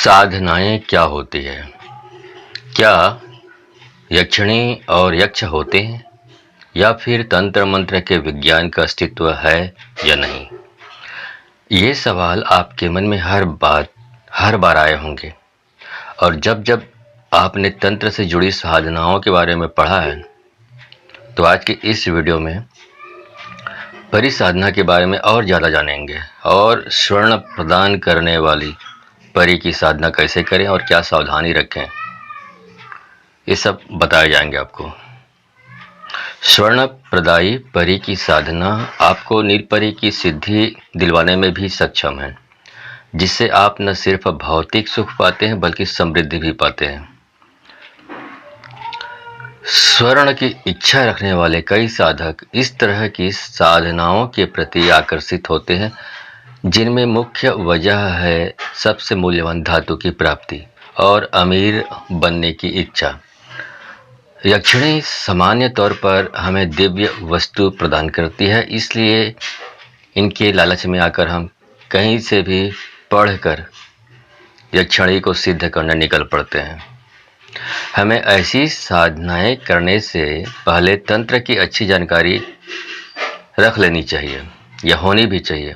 साधनाएं क्या होती है? क्या यक्षिणी और यक्ष होते हैं या फिर तंत्र मंत्र के विज्ञान का अस्तित्व है या नहीं? ये सवाल आपके मन में हर बार आए होंगे और जब जब आपने तंत्र से जुड़ी साधनाओं के बारे में पढ़ा है तो आज की इस वीडियो में परि साधना के बारे में और ज़्यादा जानेंगे और स्वर्ण प्रदान करने वाली परि की साधना कैसे करें और क्या सावधानी रखें, ये सब बताए जाएंगे आपको। स्वर्ण प्रदायी परि की साधना आपको निरपरि की सिद्धि दिलवाने में भी सक्षम है, जिससे आप न सिर्फ भौतिक सुख पाते हैं बल्कि समृद्धि भी पाते हैं। स्वर्ण की इच्छा रखने वाले कई साधक इस तरह की साधनाओं के प्रति आकर्षित होते हैं, जिनमें मुख्य वजह है सबसे मूल्यवान धातु की प्राप्ति और अमीर बनने की इच्छा। यक्षिणी सामान्य तौर पर हमें दिव्य वस्तु प्रदान करती है, इसलिए इनके लालच में आकर हम कहीं से भी पढ़कर यक्षिणी को सिद्ध करने निकल पड़ते हैं। हमें ऐसी साधनाएं करने से पहले तंत्र की अच्छी जानकारी रख लेनी चाहिए या होनी भी चाहिए।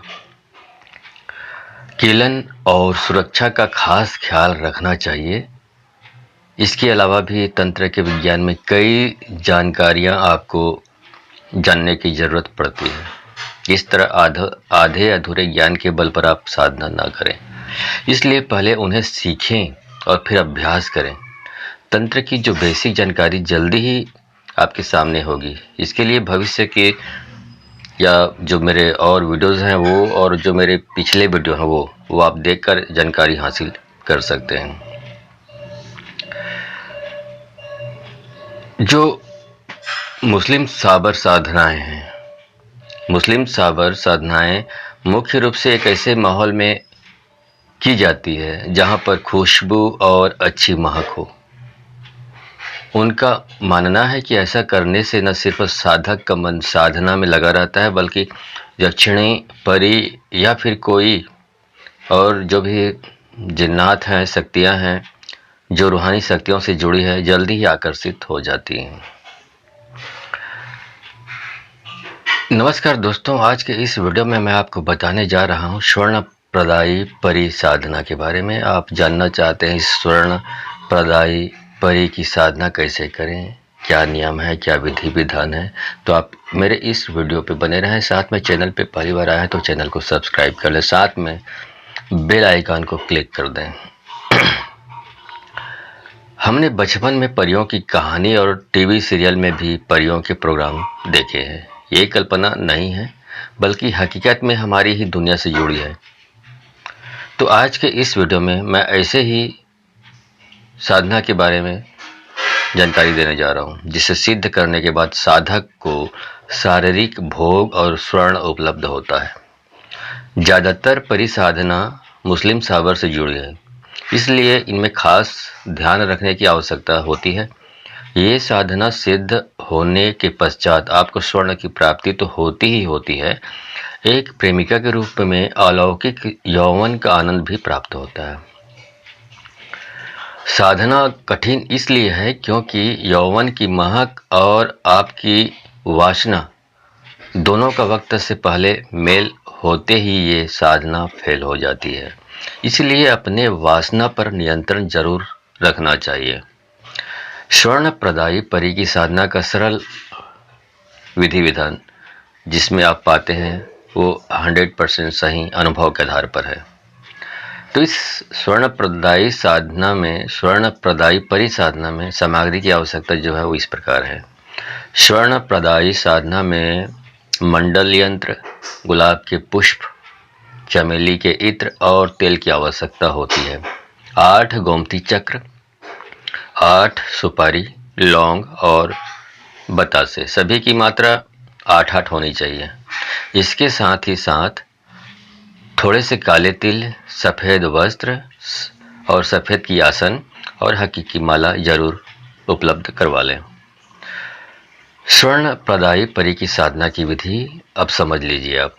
कीलन और सुरक्षा का खास ख्याल रखना चाहिए। इसके अलावा भी तंत्र के विज्ञान में कई जानकारियां आपको जानने की ज़रूरत पड़ती है। इस तरह आधे अधूरे ज्ञान के बल पर आप साधना ना करें, इसलिए पहले उन्हें सीखें और फिर अभ्यास करें। तंत्र की जो बेसिक जानकारी जल्दी ही आपके सामने होगी। इसके लिए भविष्य के या जो मेरे और वीडियोस हैं वो और जो मेरे पिछले वीडियो हैं वो आप देखकर जानकारी हासिल कर सकते हैं। जो मुस्लिम साबर साधनाएं हैं, मुस्लिम साबर साधनाएं मुख्य रूप से एक ऐसे माहौल में की जाती है जहां पर खुशबू और अच्छी महक हो। उनका मानना है कि ऐसा करने से न सिर्फ साधक का मन साधना में लगा रहता है बल्कि यक्षिणी परि या फिर कोई और जो भी जिन्नात हैं, शक्तियां हैं जो रूहानी शक्तियों से जुड़ी है, जल्दी ही आकर्षित हो जाती हैं। नमस्कार दोस्तों, आज के इस वीडियो में मैं आपको बताने जा रहा हूँ स्वर्ण प्रदायी परि साधना के बारे में। आप जानना चाहते हैं इस स्वर्ण प्रदायी परि की साधना कैसे करें, क्या नियम है, क्या विधि विधान है, तो आप मेरे इस वीडियो पे बने रहें। साथ में चैनल पे पहली बार आए हैं तो चैनल को सब्सक्राइब कर लें, साथ में बेल आइकन को क्लिक कर दें। हमने बचपन में परियों की कहानी और टीवी सीरियल में भी परियों के प्रोग्राम देखे हैं। ये कल्पना नहीं है बल्कि हकीकत में हमारी ही दुनिया से जुड़ी है। तो आज के इस वीडियो में मैं ऐसे ही साधना के बारे में जानकारी देने जा रहा हूँ, जिसे सिद्ध करने के बाद साधक को शारीरिक भोग और स्वर्ण उपलब्ध होता है। ज़्यादातर परि साधना मुस्लिम साबर से जुड़ी है, इसलिए इनमें खास ध्यान रखने की आवश्यकता होती है। ये साधना सिद्ध होने के पश्चात आपको स्वर्ण की प्राप्ति तो होती ही होती है, एक प्रेमिका के रूप में अलौकिक यौवन का आनंद भी प्राप्त होता है। साधना कठिन इसलिए है क्योंकि यौवन की महक और आपकी वासना दोनों का वक्त से पहले मेल होते ही ये साधना फेल हो जाती है। इसलिए अपने वासना पर नियंत्रण जरूर रखना चाहिए। स्वर्ण प्रदायी परि की साधना का सरल विधि विधान जिसमें आप पाते हैं वो 100% सही अनुभव के आधार पर है। तो इस स्वर्ण प्रदायी साधना में, स्वर्ण प्रदायी परि साधना में सामग्री की आवश्यकता जो है वो इस प्रकार है। स्वर्ण प्रदायी साधना में मंडल यंत्र, गुलाब के पुष्प, चमेली के इत्र और तेल की आवश्यकता होती है। 8 गोमती चक्र, 8 सुपारी, लौंग और बतासे, सभी की मात्रा 8-8 होनी चाहिए। इसके साथ ही साथ थोड़े से काले तिल, सफ़ेद वस्त्र और सफ़ेद की आसन और हकीकी माला जरूर उपलब्ध करवा लें। स्वर्ण प्रदायी परि की साधना की विधि अब समझ लीजिए आप।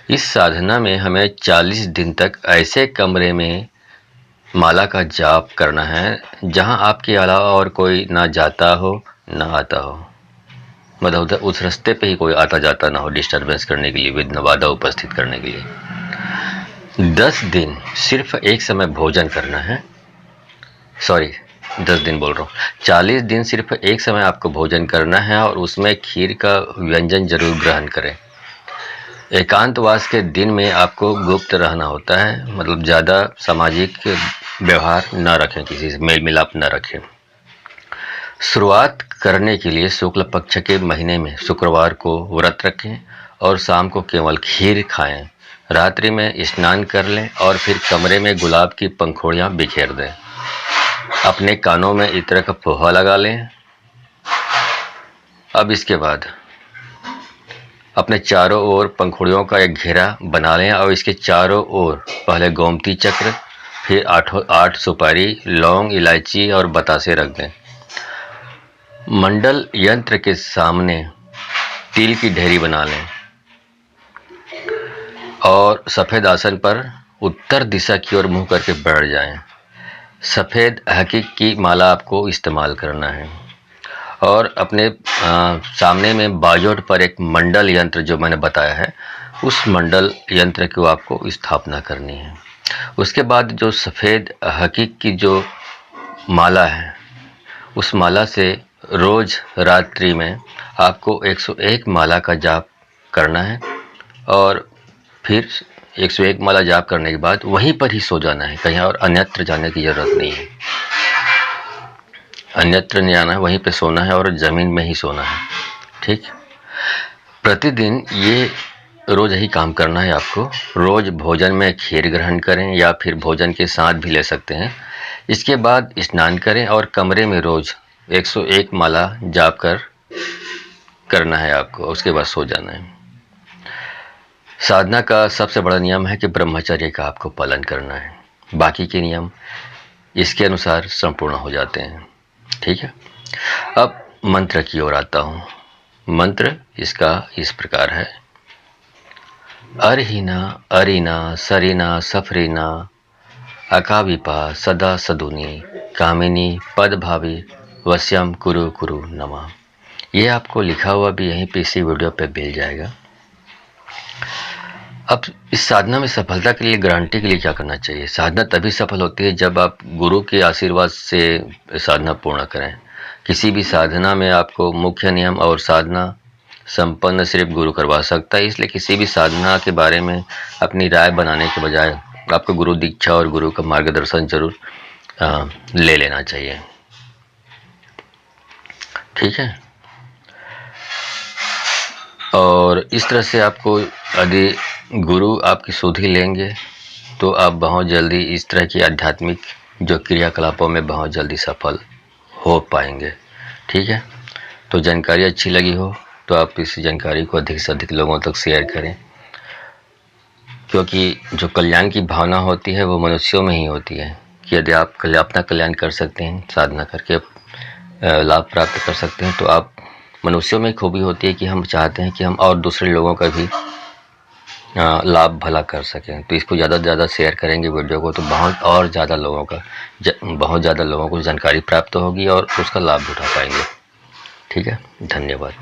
इस साधना में हमें 40 दिन तक ऐसे कमरे में माला का जाप करना है जहां आपके अलावा और कोई ना जाता हो ना आता हो, मतलब उधर उस रास्ते पे ही कोई आता जाता ना हो डिस्टरबेंस करने के लिए, विघ्न बाधा उपस्थित करने के लिए। 10 दिन सिर्फ एक समय भोजन करना है, सॉरी 10 दिन बोल रहा हूँ, 40 दिन सिर्फ एक समय आपको भोजन करना है और उसमें खीर का व्यंजन जरूर ग्रहण करें। एकांतवास के दिन में आपको गुप्त रहना होता है, मतलब ज़्यादा सामाजिक व्यवहार न रखें, किसी से मेल मिलाप न रखें। शुरुआत करने के लिए शुक्ल पक्ष के महीने में शुक्रवार को व्रत रखें और शाम को केवल खीर खाएं। रात्रि में स्नान कर लें और फिर कमरे में गुलाब की पंखुड़ियां बिखेर दें। अपने कानों में इत्र का पोहा लगा लें। अब इसके बाद अपने चारों ओर पंखुड़ियों का एक घेरा बना लें और इसके चारों ओर पहले गोमती चक्र, फिर 8 सुपारी, लौंग, इलायची और बतासे रख दें। मंडल यंत्र के सामने तिल की ढेरी बना लें और सफ़ेद आसन पर उत्तर दिशा की ओर मुंह करके बैठ जाएं। सफ़ेद हकीक की माला आपको इस्तेमाल करना है और अपने सामने में बाजोट पर एक मंडल यंत्र जो मैंने बताया है, उस मंडल यंत्र को आपको स्थापना करनी है। उसके बाद जो सफ़ेद हकीक की जो माला है, उस माला से रोज़ रात्रि में आपको 101 माला का जाप करना है और फिर 101 माला जाप करने के बाद वहीं पर ही सो जाना है, कहीं और अन्यत्र जाने की ज़रूरत नहीं है। अन्यत्र नहीं आना है, वहीं पे सोना है और ज़मीन में ही सोना है, ठीक। प्रतिदिन ये रोज़ यही काम करना है आपको। रोज़ भोजन में खीर ग्रहण करें या फिर भोजन के साथ भी ले सकते हैं। इसके बाद स्नान करें और कमरे में रोज़ 101 माला जाप करना है आपको, उसके बाद सो जाना है। साधना का सबसे बड़ा नियम है कि ब्रह्मचर्य का आपको पालन करना है, बाकी के नियम इसके अनुसार संपूर्ण हो जाते हैं, ठीक है। अब मंत्र की ओर आता हूँ। मंत्र इसका इस प्रकार है: अरहिना अरिना सरिना सफरिना अकाविपा सदा सदुनी कामिनी पद भावी वश्यम कुरु कुरु नमः। ये आपको लिखा हुआ भी यहीं पे इसी वीडियो पे मिल जाएगा। अब इस साधना में सफलता के लिए, गारंटी के लिए क्या करना चाहिए? साधना तभी सफल होती है जब आप गुरु के आशीर्वाद से साधना पूर्ण करें। किसी भी साधना में आपको मुख्य नियम और साधना संपन्न सिर्फ गुरु करवा सकता है, इसलिए किसी भी साधना के बारे में अपनी राय बनाने के बजाय आपको गुरु दीक्षा और गुरु का मार्गदर्शन जरूर ले लेना चाहिए, ठीक है। और इस तरह से आपको यदि गुरु आपकी सुधि लेंगे तो आप बहुत जल्दी इस तरह की आध्यात्मिक जो क्रियाकलापों में बहुत जल्दी सफल हो पाएंगे, ठीक है। तो जानकारी अच्छी लगी हो तो आप इस जानकारी को अधिक से अधिक लोगों तक शेयर करें, क्योंकि जो कल्याण की भावना होती है वो मनुष्यों में ही होती है कि यदि आप अपना कल्याण कर सकते हैं, साधना करके लाभ प्राप्त कर सकते हैं, तो आप मनुष्यों में खूबी होती है कि हम चाहते हैं कि हम और दूसरे लोगों का भी लाभ भला कर सकें। तो इसको ज़्यादा से ज़्यादा शेयर करेंगे वीडियो को, तो बहुत ज़्यादा लोगों को जानकारी प्राप्त होगी और उसका लाभ उठा पाएंगे, ठीक है। धन्यवाद।